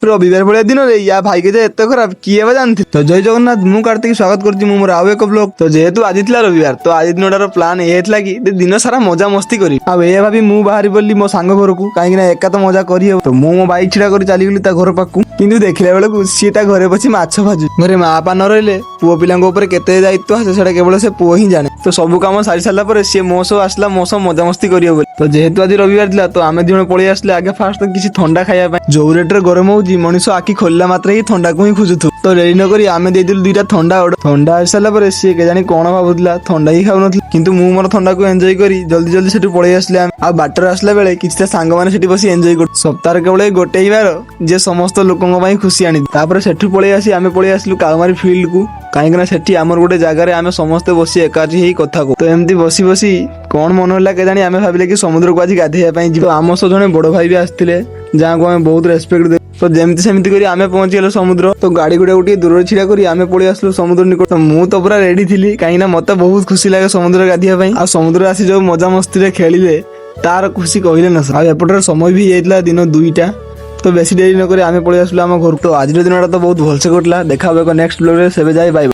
রবিবার ভଳିଆ দিନରେ ୟା ଭାଇକେ ଯେ ଏତେ ଖରାପ କିଏ ବା ଜାଣିଥିଲି। ତ ଜୟ ଜଗନ୍ନାଥ, ମୁଁ କାର୍ତ୍ତିକ ସ୍ୱାଗତ କରୁଛି ମୁଁ ମୋର ଆଉ ଏକ ବ୍ଲଗ। ତ ଯେହେତୁ ଆଜି ଥିଲା ରବିବାର, ତ ଆଜି ଦିନଟାର ପ୍ଲାନ୍ ଏ ହେଇଥିଲା କି ଦିନ ସାରା ମଜା ମସ୍ତି କରିବି। ଆଉ ଏ ଭାବି ମୁଁ ବାହାରି ପଡିଲି ମୋ ସାଙ୍ଗ ଘରକୁ, କାହିଁକି ନା ଏକା ତ ମଜା କରିହେବ। ତ ମୁଁ ମୋ ବାଇକ୍ ଛିଡା କରି ଚାଲିଗଲି ତା ଘର ପାଖକୁ, କିନ୍ତୁ ଦେଖିଲା ବେଳକୁ ସିଏ ତା ଘରେ ବସି ମାଛ ଭାଜୁ। ଘରେ ମା ବାପା ନ ରହିଲେ ପୁଅ ପିଲାଙ୍କ ଉପରେ କେତେ ଦାୟିତ୍ୱ ଆସେ ସେଟା କେବଳ ସେ ପୁଅ ହିଁ ଜାଣେ। ତ ସବୁ କାମ ସାରି ସାରିଲା ପରେ ସିଏ ମୋ ସହ ଆସିଲା ମୋ ସହ ମଜାମସ୍ତି କରିବ ବୋଲି। ତ ଯେହେତୁ ଆଜି ରବିବାର ଥିଲା ତ ଆମେ ଦିଜଣ ପଳେଇ ଆସିଲେ ଆଗେ ଫାଷ୍ଟ କିଛି ଥଣ୍ଡା ଖାଇବା ପାଇଁ। ଯୋଉ ରେଟରେ ଗରମ ହଉଛି ମଣିଷ ଆଖି ଖୋଲିଲା ମାତ୍ରେ ହିଁ ଥଣ୍ଡାକୁ ହିଁ ଖୋଜୁଥିବ। ତ ଡେରି ନ କରି ଆମେ ଦେଇଥିଲୁ ଦିଟା ଥଣ୍ଡା ଅର୍ଡର। ଥଣ୍ଡା ଆସିସାରିଲା ପରେ ସିଏ କେଜାଣି କଣ ଭାବୁଥିଲା, ଥଣ୍ଡା ହିଁ ଖାଉନଥିଲା, କିନ୍ତୁ ମୁଁ ମୋର ଥଣ୍ଡାକୁ ଏନ୍ଜୟ କରି ଜଲ୍ଦି ଜଲ୍ଦି ସେଠୁ ପଳେଇ ଆସିଲେ ଆମେ। ଆଉ ବାଟରେ ଆସିଲା ବେଳେ କିଛିଟା ସାଙ୍ଗମାନେ ସେଠି ବସି ଏନ୍ଜୟ କରୁ। ସପ୍ତାହରେ କେବଳ ଏଇ ଗୋଟେ ହିଁ ବାର ଯେ ସମସ୍ତ ଲୋକଙ୍କ ପାଇଁ ଖୁସି ଆଣିଛି। ତାପରେ ସେଠୁ ପଳେଇ ଆସି ଆମେ ପଳେଇ ଆସିଲୁ କାଳମାରୀ ଫିଲ୍ଡକୁ, କାହିଁକି ନା ସେଠି ଆମର ଗୋଟେ ଜାଗାରେ ଆମେ ସମସ୍ତେ ବସି ଏକାଠି ହେଇ କଥା କହୁ। ତ ଏମିତି ବସି ବସି କଣ ମନ ହେଲା କେଜାଣି ଆମେ ଭାବିଲେ କି ସମୁଦ୍ରକୁ ଆଜି ଗାଧେଇବା ପାଇଁ ଯିବା। ଆମ ସହ ଜଣେ ବଡ ଭାଇ ବି ଆସିଥିଲେ ଯାହାକୁ ଆମେ ବହୁତ ରେସ୍ପେକ୍ଟ ଦେଉ। ତ ଯେମିତି ସେମିତି କରି ଆମେ ପହଞ୍ଚିଗଲୁ ସମୁଦ୍ର। ତ ଗାଡି ଗୁଡାକୁ ଟିକେ ଦୂରରେ ଛିଡା କରି ଆମେ ପଳେଇ ଆସିଲୁ ସମୁଦ୍ର ନିକଟ। ମୁଁ ତ ପୁରା ରେଡି ଥିଲି, କାହିଁକି ନା ମତେ ବହୁତ ଖୁସି ଲାଗେ ସମୁଦ୍ରରେ ଗାଧେଇବା ପାଇଁ। ଆଉ ସମୁଦ୍ରରେ ଆସି ଯୋଉ ମଜା ମସ୍ତିରେ ଖେଳିଲେ ତାର ଖୁସି କହିଲେ ନା। ଆଉ ଏପଟରେ ସମୟ ବି ହେଇଯାଇଥିଲା ଦିନ 2ଟା। ତ ବେଶୀ ଡେରି ନ କରି ଆମେ ପଳେଇ ଆସିଲୁ ଆମ ଘରକୁ। ତ ଆଜିର ଦିନଟା ତ ବହୁତ ଭଲସେ କଟିଲା। ଦେଖା ହବ ଏକ ନେକ୍ସଟ ବ୍ଲଗରେ, ସେବେ ଯାଏ ବାଏ।